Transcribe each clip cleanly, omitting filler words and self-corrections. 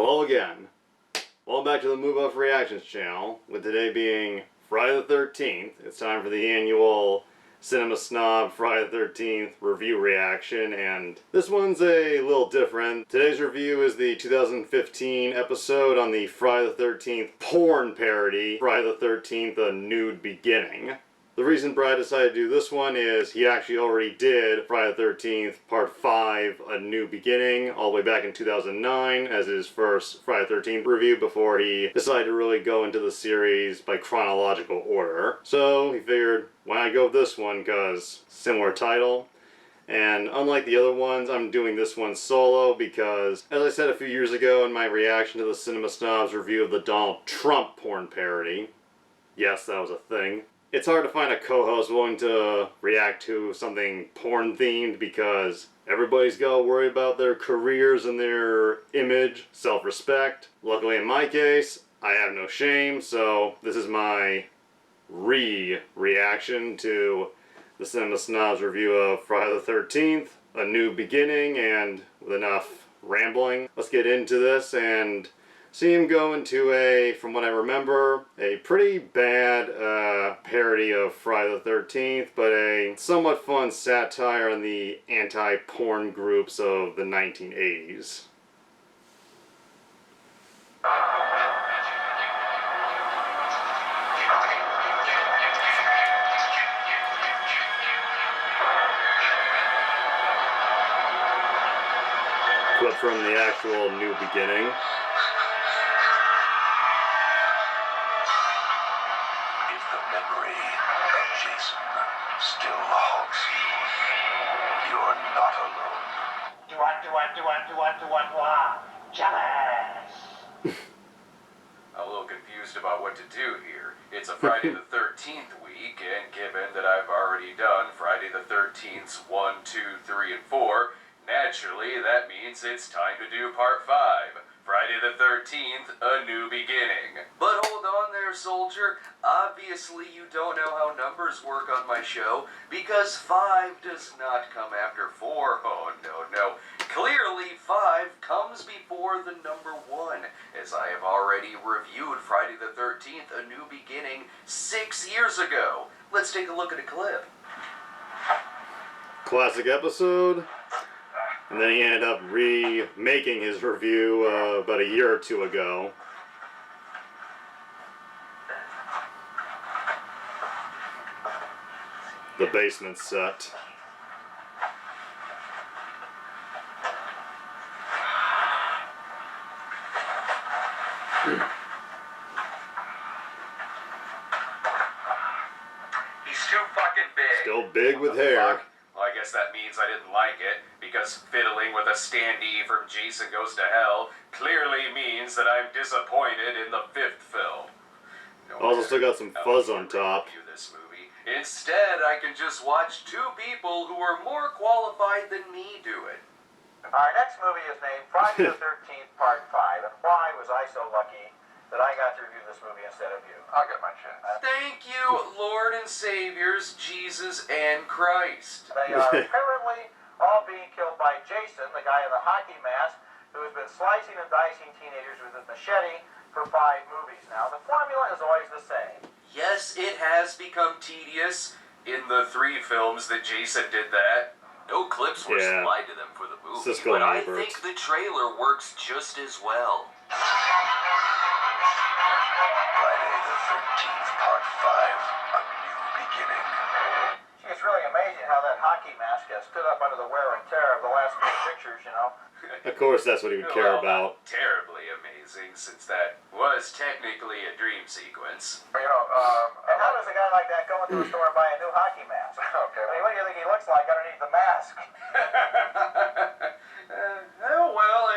Hello again. Welcome back to the Move Off Reactions channel, with today being Friday the 13th. It's time for the annual Cinema Snob Friday the 13th review reaction, and this one's a little different. Today's review is the 2015 episode on the Friday the 13th porn parody, Friday the 13th, A Nude Beginning. The reason Brad decided to do this one is he actually already did Friday the 13th Part 5, A New Beginning, all the way back in 2009 as his first Friday the 13th review before he decided to really go into the series by chronological order. So he figured, why not go with this one, because similar title. And unlike the other ones, I'm doing this one solo because, as I said a few years ago in my reaction to the Cinema Snob's review of the Donald Trump porn parody, yes, that was a thing, it's hard to find a co-host willing to react to something porn-themed because everybody's got to worry about their careers and their image, self-respect. Luckily in my case, I have no shame, so this is my reaction to the Cinema Snob's review of Friday the 13th, A New Beginning, and with enough rambling, let's get into this and see him go into a, from what I remember, a pretty bad parody of Friday the 13th, but a somewhat fun satire on the anti-porn groups of the 1980s. Clip from the actual New Beginning. Still haunts you. You're not alone. Jealous. I'm a little confused about what to do here. It's a Friday the 13th week, and given that I've already done Friday the 13th's 1, 2, 3, and 4, naturally that means it's time to do Part 5. Friday the 13th, A New Beginning. But hold on there, soldier. Obviously you don't know how numbers work on my show, because 5 does not come after 4. Oh, no. Clearly 5 comes before the number 1, as I have already reviewed Friday the 13th, A New Beginning 6 years ago. Let's take a look at a clip. Classic episode. And then he ended up remaking his review about a year or two ago. The basement set. He's too fucking big. Still big with hair. Well, I guess that means I didn't like it, because fiddling with a standee from Jason Goes to Hell clearly means that I'm disappointed in the 5th film. Also still got some fuzz on top. This movie. Instead, I can just watch 2 people who are more qualified than me do it. Our next movie is named Friday the 13th Part 5, and why was I so lucky that I got to review this movie instead of you? I'll get my chance. Thank you, Lord and Saviors, Jesus and Christ. They are apparently all being killed by Jason, the guy in the hockey mask, who has been slicing and dicing teenagers with a machete for 5 movies now. The formula is always the same. Yes, it has become tedious in the 3 films that Jason did that. No clips were supplied to them for the movie, Cisco but I neighbors. think the trailer works just as well. Friday the 13th, Part 5, A New Beginning. Gee, it's really amazing how that hockey mask has stood up under the wear and tear of the last few pictures, you know. Of course that's what he would care about. Not terribly amazing, since that was technically a dream sequence. You know, and how does a guy like that go into a store and buy a new hockey mask? Okay. I mean, what do you think he looks like underneath the mask? Well,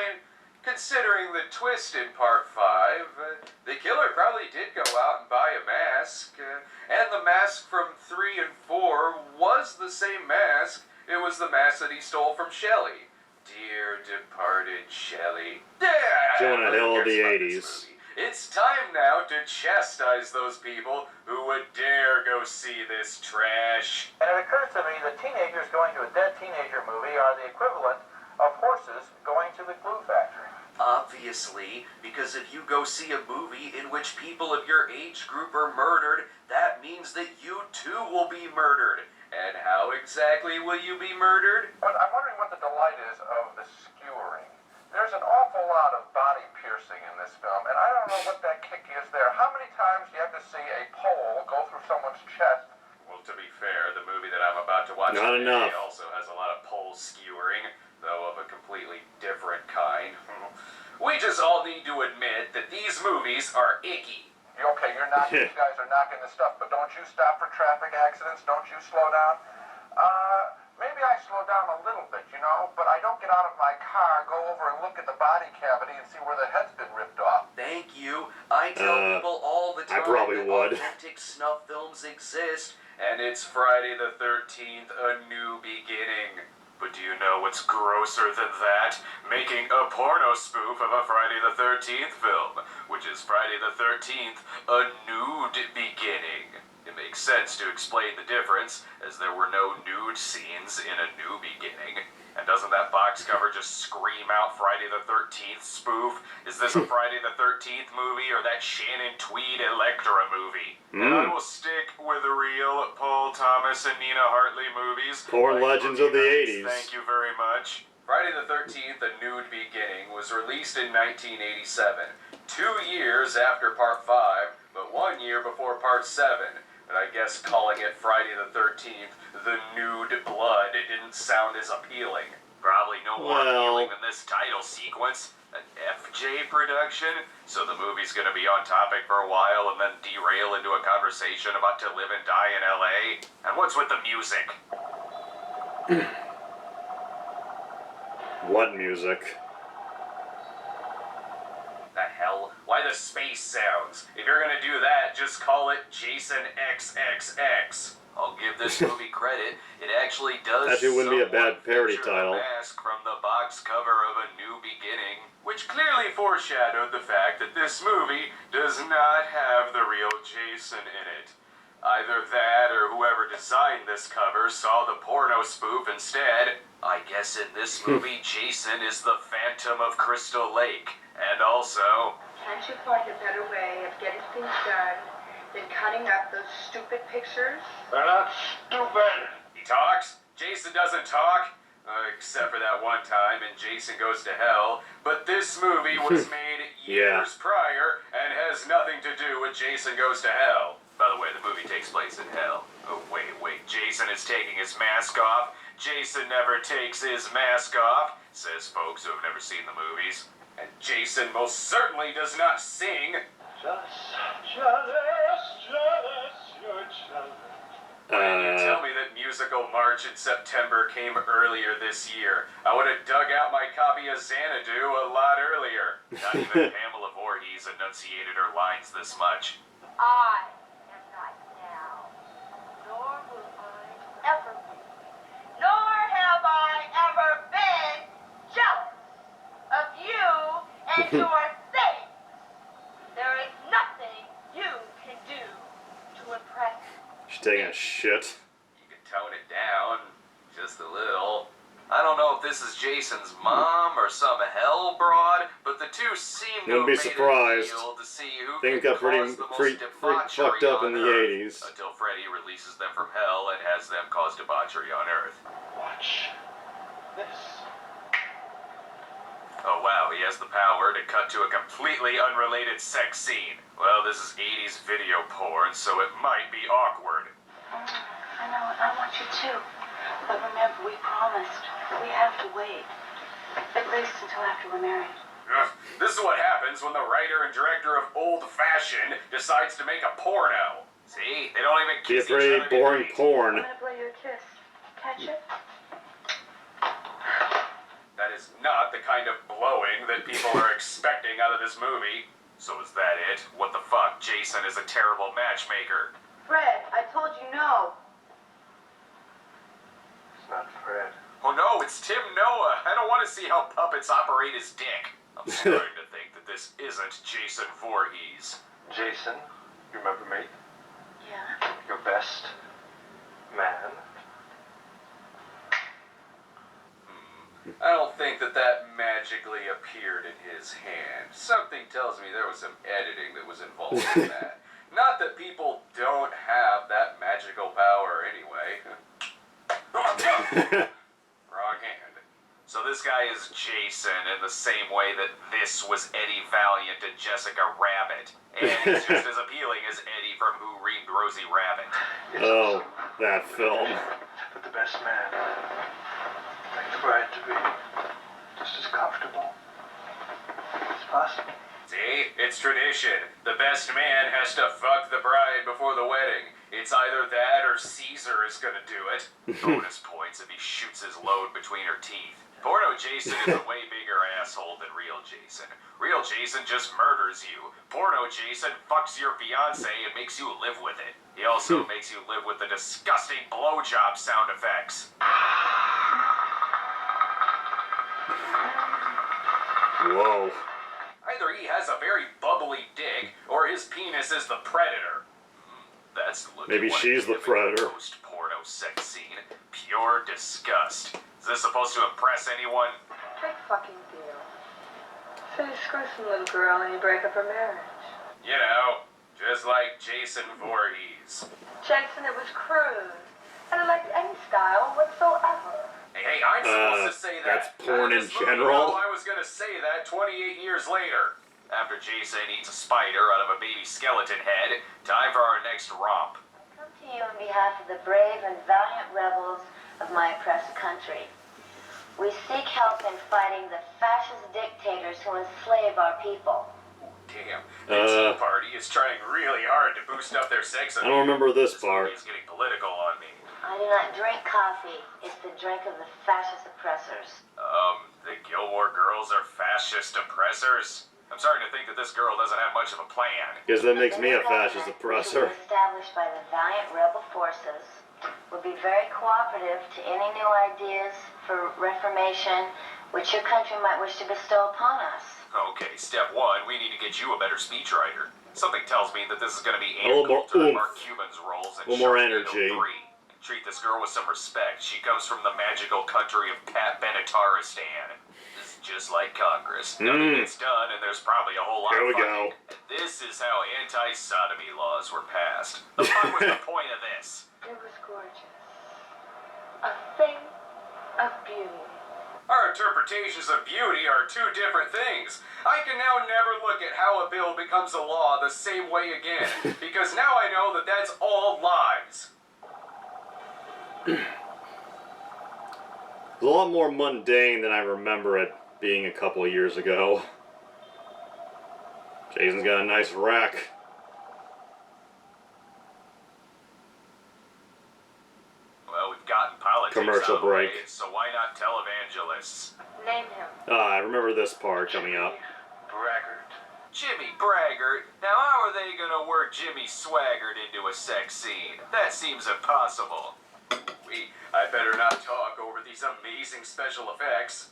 considering the twist in Part 5, the killer probably did go out and buy a mask, and the mask from 3 and 4 was the same mask. It was the mask that he stole from Shelley. Dear departed Shelley. Jonah Hill of the 80s. It's time now to chastise those people who would dare go see this trash. And it occurs to me that teenagers going to a dead teenager movie are the equivalent of horses going to the glue factory. Obviously, because if you go see a movie in which people of your age group are murdered, that means that you too will be murdered. And how exactly will you be murdered? But I'm wondering what the delight is of the skewering. There's an awful lot of body piercing in this film, and I don't know what that kick is there. How many times do you have to see a pole go through someone's chest? Well, to be fair, the movie that I'm about to watch Not today enough. also has a lot of pole skewering, though of a completely different kind. We just all need to admit that these movies are icky. Okay, you're knocking, you guys are knocking the stuff, but don't you stop for traffic accidents? Don't you slow down? Maybe I slow down a little bit, you know, but I don't get out of my car, go over and look at the body cavity and see where the head's been ripped off. Thank you. I tell people all the time I probably that would. authentic snuff films exist, and it's Friday the 13th, A New Beginning. But do you know what's grosser than that? Making a porno spoof of a Friday the 13th film, which is Friday the 13th, A Nude Beginning. It makes sense to explain the difference, as there were no nude scenes in A New Beginning. And doesn't that box cover just scream out Friday the 13th spoof? Is this a Friday the 13th movie or that Shannon Tweed Electra movie? And I will stick with the real Paul Thomas and Nina Hartley movies. Porn legends of the 80s. Thank you very much. Friday the 13th, A Nude Beginning, was released in 1987, 2 years after Part 5, but 1 year before Part 7. But I guess calling it Friday the 13th, The Nude Blood, didn't sound as appealing. Probably no more appealing than this title sequence. An FJ production? So the movie's gonna be on topic for a while and then derail into a conversation about To Live and Die in LA? And what's with the music? What music? The hell? Why the space sounds? If you're gonna do that, just call it Jason XXX. I'll give this movie credit. It actually does. Actually, it wouldn't be a bad somewhat parody feature title. The mask from the box cover of A New Beginning, which clearly foreshadowed the fact that this movie does not have the real Jason in it. Either that or whoever designed this cover saw the porno spoof instead. I guess in this movie, Jason is the Phantom of Crystal Lake. And also... Can't you find a better way of getting things done than cutting up those stupid pictures? They're not stupid. He talks? Jason doesn't talk? Except for that one time in Jason Goes to Hell. But this movie was made years prior and has nothing to do with Jason Goes to Hell. By the way, the movie takes place in hell. Oh, wait. Jason is taking his mask off. Jason never takes his mask off, says folks who have never seen the movies. And Jason most certainly does not sing. Just jealous, you're jealous. When you tell me that musical March in September came earlier this year, I would have dug out my copy of Xanadu a lot earlier. Not even Pamela Voorhees enunciated her lines this much. I am not now, nor will I ever be, nor have I ever been jealous of you and your things. There is nothing you can do to impress me. She's taking a shit. You can tone it down just a little. I don't know if this is Jason's mom or some hell broad, but the two seem to have Wouldn't be made surprised. a deal to see who Things can got pretty cause the most debauchery fucked up on in the Earth, 80s. until Freddy releases them from hell and has them cause debauchery on Earth. Watch this. Oh wow, he has the power to cut to a completely unrelated sex scene. Well, this is 80s video porn, so it might be awkward. I know, I want you too. But remember, we promised. We have to wait. At least until after we're married. Ugh, this is what happens when the writer and director of Old Fashioned decides to make a porno. See? They don't even Be a kiss each pretty other boring goodnight. porn. I'm gonna blow you a kiss. Catch it? That is not the kind of blowing that people are expecting out of this movie. So is that it? What the fuck? Jason is a terrible matchmaker. Fred, I told you no. It's not Fred. Oh no, it's Tim Noah. I don't want to see how puppets operate his dick. I'm starting to think that this isn't Jason Voorhees. Jason, you remember me? Yeah? Your best man. I don't think that magically appeared in his hand. Something tells me there was some editing that was involved in that. Not that people don't have that magical power anyway. Wrong hand. So this guy is Jason in the same way that this was Eddie Valiant and Jessica Rabbit. And he's just as appealing as Eddie from Who Reamed Rosie Rabbit. Oh, that film. But the best man, like the bride to be, just as comfortable as possible. See? It's tradition. The best man has to fuck the bride before the wedding. It's either that or Caesar is gonna do it. Bonus points if he shoots his load between her teeth. Porno Jason is a way bigger asshole than real Jason. Real Jason just murders you. Porno Jason fucks your fiance and makes you live with it. He also makes you live with the disgusting blowjob sound effects. Whoa. Either he has a very bubbly dick, or his penis is the predator. That's Maybe she's the predator. Post-porno sex scene. Pure disgust. Is this supposed to impress anyone? Big fucking deal. So you screw some little girl and you break up her marriage. You know, just like Jason Voorhees. Jason, it was crude. And I liked any style whatsoever. Hey, I'm supposed to say that. That's porn in This movie, general. no, I was gonna say that 28 years later. After Jason eats a spider out of a baby skeleton head, time for our next romp. I come to you on behalf of the brave and valiant rebels of my oppressed country. We seek help in fighting the fascist dictators who enslave our people. Damn, the Tea Party is trying really hard to boost up their sex I appeal. don't remember this part. He's getting political on me. I do not drink coffee. It's the drink of the fascist oppressors. The Gilmore Girls are fascist oppressors? I'm starting to think that this girl doesn't have much of a plan. Because that makes The me new a fascist government, oppressor. which was established by the valiant rebel forces, will be very cooperative to any new ideas for reformation which your country might wish to bestow upon us. Okay, step one, we need to get you a better speechwriter. Something tells me that this is going to be A little Ann more Coulter and oomph. Mark Cuban's roles in A little more Sharknado energy. 3. Treat this girl with some respect. She comes from the magical country of Pat Benetaristan. This is just like Congress. Nothing gets done, and there's probably a whole lot Here of we fucking. go. This is how anti-sodomy laws were passed. The fuck was the point of this? It was gorgeous. A thing of beauty. Our interpretations of beauty are two different things. I can now never look at how a bill becomes a law the same way again, because now I know that that's all lies. It's a lot more mundane than I remember it being a couple of years ago. Jason's got a nice rack. Well, we've gotten politics Commercial out of the way, break. so why not televangelists? Name him. I remember this part coming up. Braggart. Jimmy Braggart. Now, how are they gonna work Jimmy Swaggart into a sex scene? That seems impossible. I better not talk over these amazing special effects.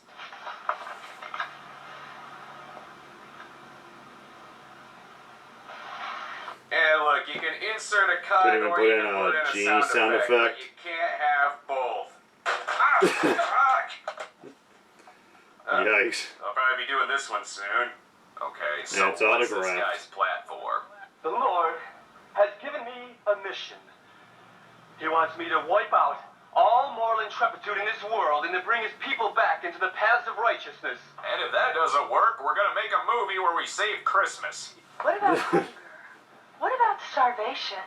And look, you can insert a cut Couldn't even or put you in can a put in a genie sound effect, effect. but you can't have both. Ah, fuck! Yikes. I'll probably be doing this one soon. Okay, so Yeah, it's what's this autographed. guy's platform? The Lord has given me a mission. He wants me to wipe out all moral intrepidity in this world and to bring his people back into the paths of righteousness. And if that doesn't work, we're gonna make a movie where we save Christmas. What about hunger? What about starvation?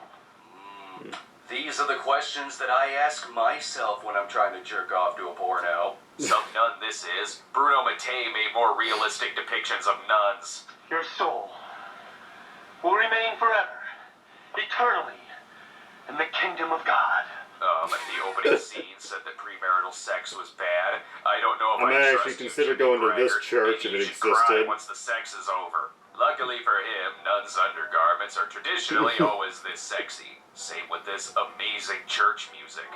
These are the questions that I ask myself when I'm trying to jerk off to a porno. Some nun this is. Bruno Mattei made more realistic depictions of nuns. Your soul will remain forever, eternally, in the kingdom of God. The opening scene said that premarital sex was bad. I don't know if I might I'd actually trust you, consider Jimmy going to this Braggart. church Maybe if it you should cry existed. once the sex is over. Luckily for him, nuns' undergarments are traditionally always this sexy. Same with this amazing church music.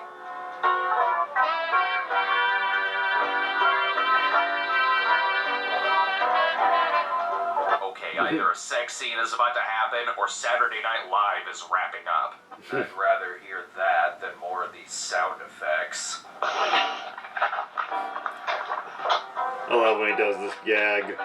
Okay, either a sex scene is about to happen or Saturday Night Live is wrapping up. I'd rather hear that than more of these sound effects. I love when he does this gag.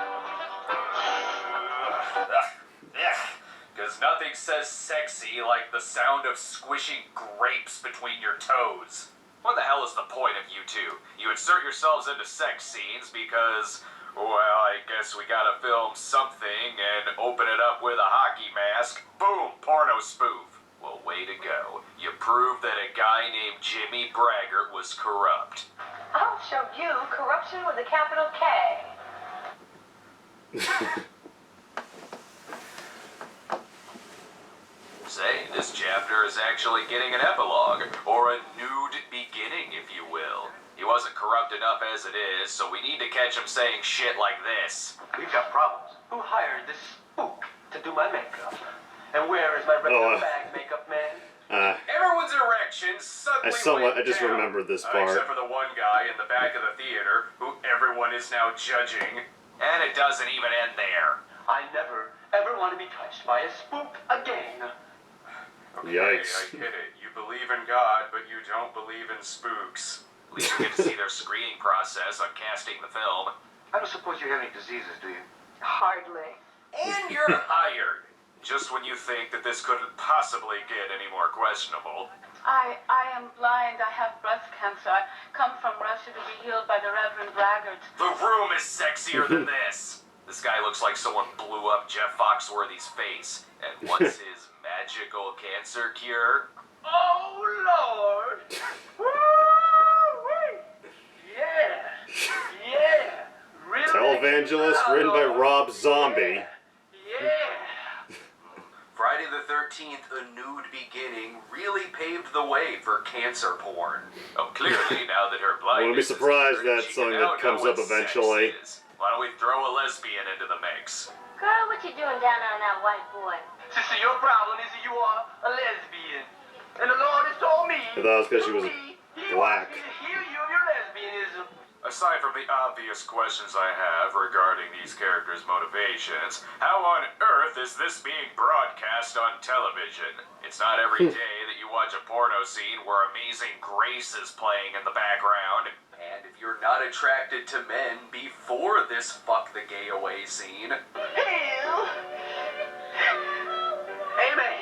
Because nothing says sexy like the sound of squishing grapes between your toes. What the hell is the point of you two? You insert yourselves into sex scenes because, well, I guess we gotta film something and open it up with a hockey mask. Boom, porno spoof. Well, way to go. You proved that a guy named Jimmy Braggart was corrupt. I'll show you corruption with a capital K. Say, this chapter is actually getting an epilogue, or a nude beginning, if you will. He wasn't corrupt enough as it is, so we need to catch him saying shit like this. We've got problems. Who hired this spook to do my makeup? And where is my regular bag makeup man? Everyone's erections suddenly I just down. remembered this part. Except for the one guy in the back of the theater, who everyone is now judging. And it doesn't even end there. I never, ever want to be touched by a spook again. Okay, Yikes. I get it. You believe in God, but you don't believe in spooks. At least you get to see their screening process on casting the film. I don't suppose you have any diseases, do you? Hardly. And you're hired. Just when you think that this couldn't possibly get any more questionable. I am blind. I have breast cancer. I come from Russia to be healed by the Reverend Braggart. The room is sexier than this. This guy looks like someone blew up Jeff Foxworthy's face. And what's his magical cancer cure? Oh, Lord! Woo-wee! Yeah! Yeah! Really? Televangelist, written by Rob Zombie. Yeah! Friday the 13th, A Nude Beginning, really paved the way for cancer porn. Oh, clearly, now that her I wouldn't be blindness is surprised cured, that's she something can now that comes know up what sex eventually. is. Why don't we throw a lesbian into the mix? Girl, what you doing down on that white boy? Sister, your problem is that you are a lesbian. And the Lord has told me. I thought it was 'cause she was He black. wants me to heal you of your lesbianism. Aside from the obvious questions I have regarding these characters' motivations, how on earth is this being broadcast on television? It's not every day that you watch a porno scene where Amazing Grace is playing in the background. And if you're not attracted to men before this fuck the gay away scene, Heal. Amen.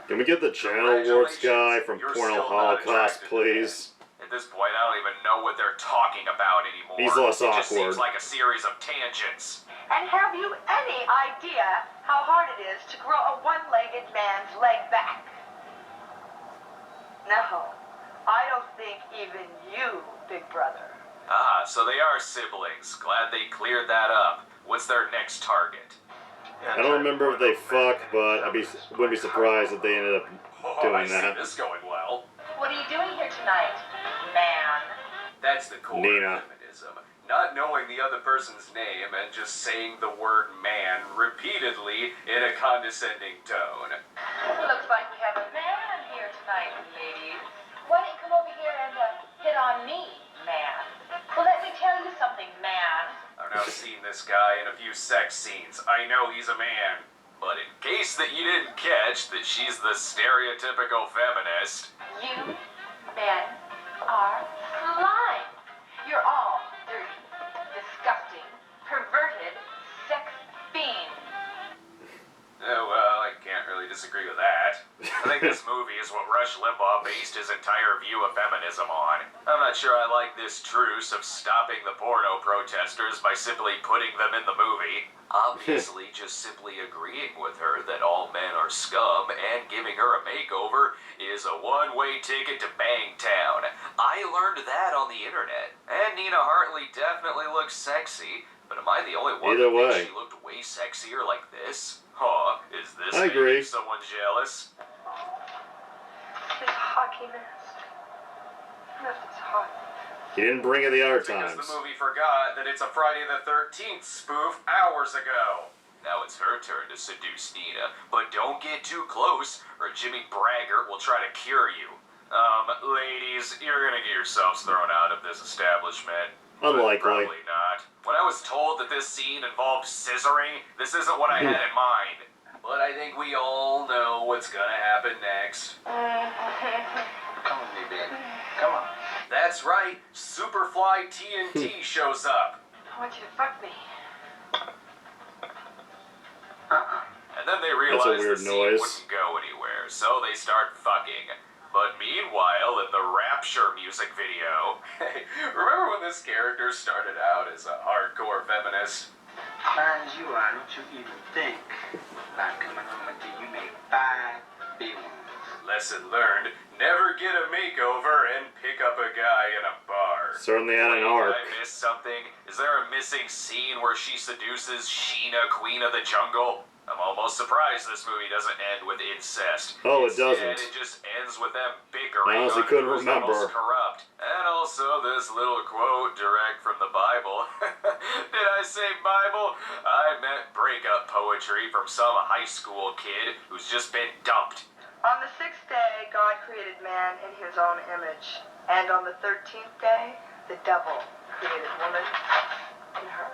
Can we get the channel awards guy from You're Porno still not Holocaust, attracted to men. please? At this point, I don't even know what they're talking about anymore. He's less It just awkward. seems like a series of tangents. And have you any idea how hard it is to grow a one-legged man's leg back? No, I don't think even you, Big Brother. Ah, so they are siblings. Glad they cleared that up. What's their next target? I don't remember if they fuck, but wouldn't be surprised if they ended up I doing see that. this going well. What are you doing here tonight, man? That's the core Nina. of feminism. Not knowing the other person's name and just saying the word man repeatedly in a condescending tone. Looks like we have a man here tonight, ladies. Why don't you come over here and hit on me, man? Well, let me tell you something, man. I've now seen this guy in a few sex scenes. I know he's a man. But in case that you didn't catch that she's the stereotypical feminist, You men are slime. You're all dirty, disgusting, perverted, sex fiends. oh well, I can't really disagree with that. I think this movie is what Rush Limbaugh based his entire view of feminism on. I'm not sure I like this truce of stopping the porno protesters by simply putting them in the movie. Obviously, just simply agreeing with her that all men are scum and giving her a makeover is a one-way ticket to Bangtown. I learned that on the internet. And Nina Hartley definitely looks sexy, but am I the only one Either that way. thinks she looked way sexier like this? Huh, is this I making agree. someone jealous? This hockey mask. Left its heart. He didn't bring it the other Because times. the movie forgot that it's a Friday the 13th spoof hours ago. Now it's her turn to seduce Nina, but don't get too close or Jimmy Braggart will try to cure you. Ladies, you're gonna get yourselves thrown out of this establishment. But Unlikely. probably not. When I was told that this scene involved scissoring, this isn't what I had in mind. But I think we all know what's gonna happen next. Come with me, baby. Come on. That That's right, Superfly TNT shows up. I want you to fuck me. And then they That's a realize weird the noise. scene wouldn't go anywhere, so they start fucking. But meanwhile, in the Rapture music video, remember when this character started out as a hardcore feminist? Fine as you are, don't you even think about coming home until you make 5 big ones. Lesson learned, never get a makeover and pick up a guy in a bar. Certainly had an Wait, arc. did I miss something? Is there a missing scene where she seduces Sheena, Queen of the Jungle? I'm almost surprised this movie doesn't end with incest. Oh, it Instead, doesn't. it just ends with them bickering I honestly on couldn't who's the remember. most corrupt. And also this little quote direct from the Bible. Did I say Bible? I meant breakup poetry from some high school kid who's just been dumped. On the 6th day, God created man in his own image. And on the 13th day, the devil created woman in her.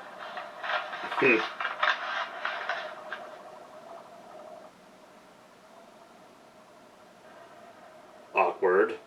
Awkward.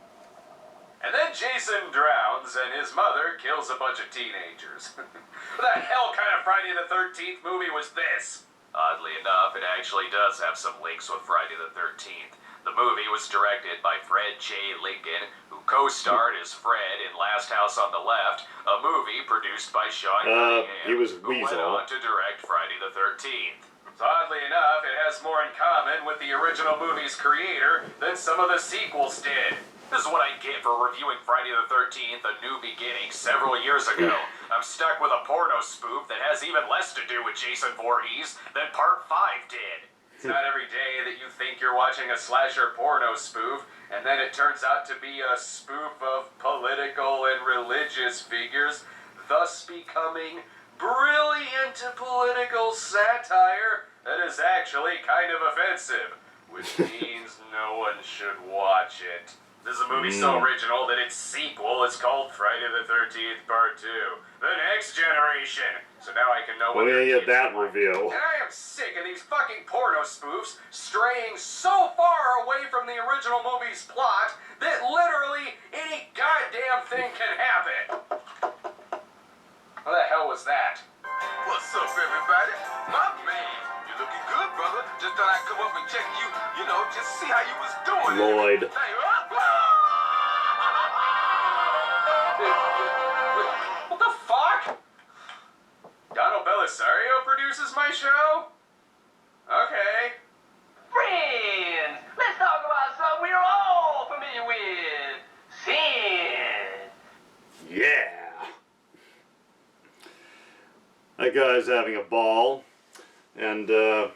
And then Jason drowns and his mother kills a bunch of teenagers. What the hell kind of Friday the 13th movie was this? Oddly enough, it actually does have some links with Friday the 13th. The movie was directed by Fred J. Lincoln, who co-starred as Fred in Last House on the Left, a movie produced by Sean Cunningham, he was who went Weasel. on to direct Friday the 13th. So oddly enough, it has more in common with the original movie's creator than some of the sequels did. This is what I get for reviewing Friday the 13th, A New Beginning, several years ago. I'm stuck with a porno spoof that has even less to do with Jason Voorhees than Part 5 did. It's not every day that you think you're watching a slasher porno spoof, and then it turns out to be a spoof of political and religious figures, thus becoming brilliant political satire that is actually kind of offensive, which means no one should watch it. This is a movie so original that its sequel is called Friday the 13th Part 2, The Next Generation. So now I can know what We're gonna their get that kids like. review. And I am sick of these fucking porno spoofs straying so far away from the original movie's plot that literally any goddamn thing can happen. What the hell was that? What's up, everybody? My man, you looking good, brother. Just thought I'd come up and check you, just see how you was doing. Lloyd. What the fuck? Donald Belisario produces my show? Okay. Friends, let's talk about something we're all familiar with. Sin. Yeah. That guy's having a ball. And for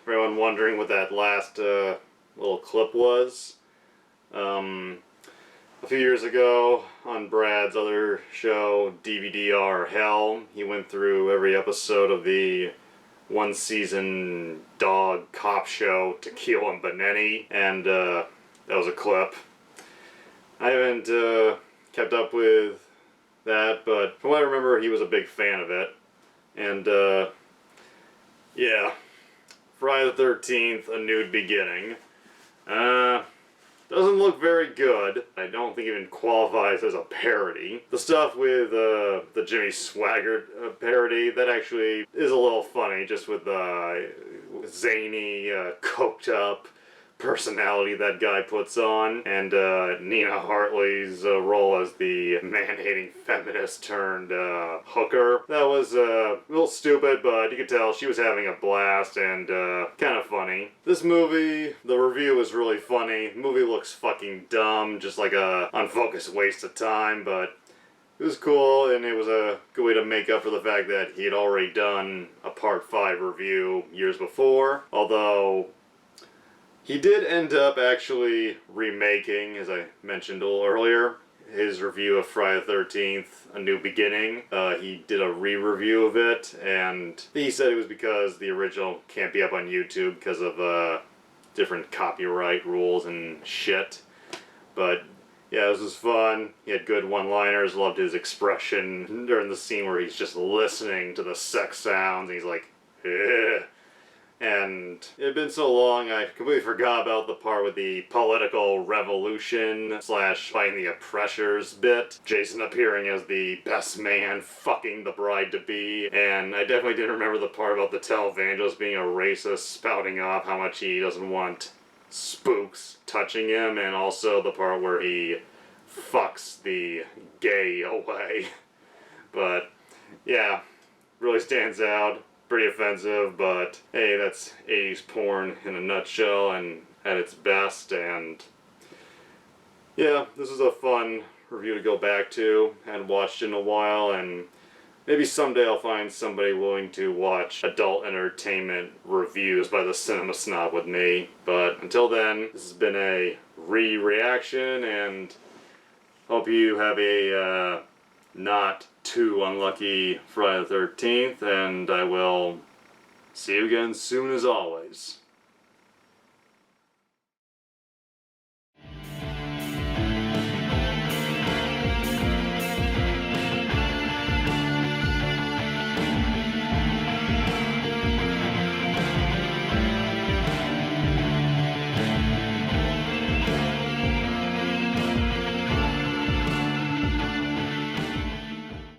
everyone wondering what that last little clip was, a few years ago on Brad's other show, DVDR Hell, he went through every episode of the one-season dog cop show, Tequila and Benetti, and that was a clip. I haven't kept up with that, but from what I remember, he was a big fan of it. And, yeah, Friday the 13th, A Nude Beginning. Doesn't look very good. I don't think it even qualifies as a parody. The stuff with the Jimmy Swaggart parody, that actually is a little funny, just with the zany, coked up personality that guy puts on, and Nina Hartley's role as the man-hating feminist turned hooker. That was a little stupid, but you could tell she was having a blast and kind of funny. This movie, the review is really funny. The movie looks fucking dumb, just like a unfocused waste of time, but it was cool, and it was a good way to make up for the fact that he had already done a Part 5 review years before, although he did end up actually remaking, as I mentioned a little earlier, his review of Friday the 13th, A New Beginning. He did a re-review of it, and he said it was because the original can't be up on YouTube because of different copyright rules and shit. But yeah, this was fun. He had good one-liners, loved his expression during the scene where he's just listening to the sex sounds, and he's like, eh. And it had been so long, I completely forgot about the part with the political revolution / fighting the oppressors bit. Jason appearing as the best man fucking the bride-to-be. And I definitely didn't remember the part about the televangelist being a racist, spouting off how much he doesn't want spooks touching him, and also the part where he fucks the gay away. But, yeah, really stands out. Pretty offensive, but hey, that's 80s porn in a nutshell and at its best. And yeah, this is a fun review to go back to. Hadn't watched in a while, and maybe someday I'll find somebody willing to watch adult entertainment reviews by the Cinema Snob with me. But until then, this has been a reaction, and hope you have a not too unlucky Friday the 13th, and I will see you again soon as always.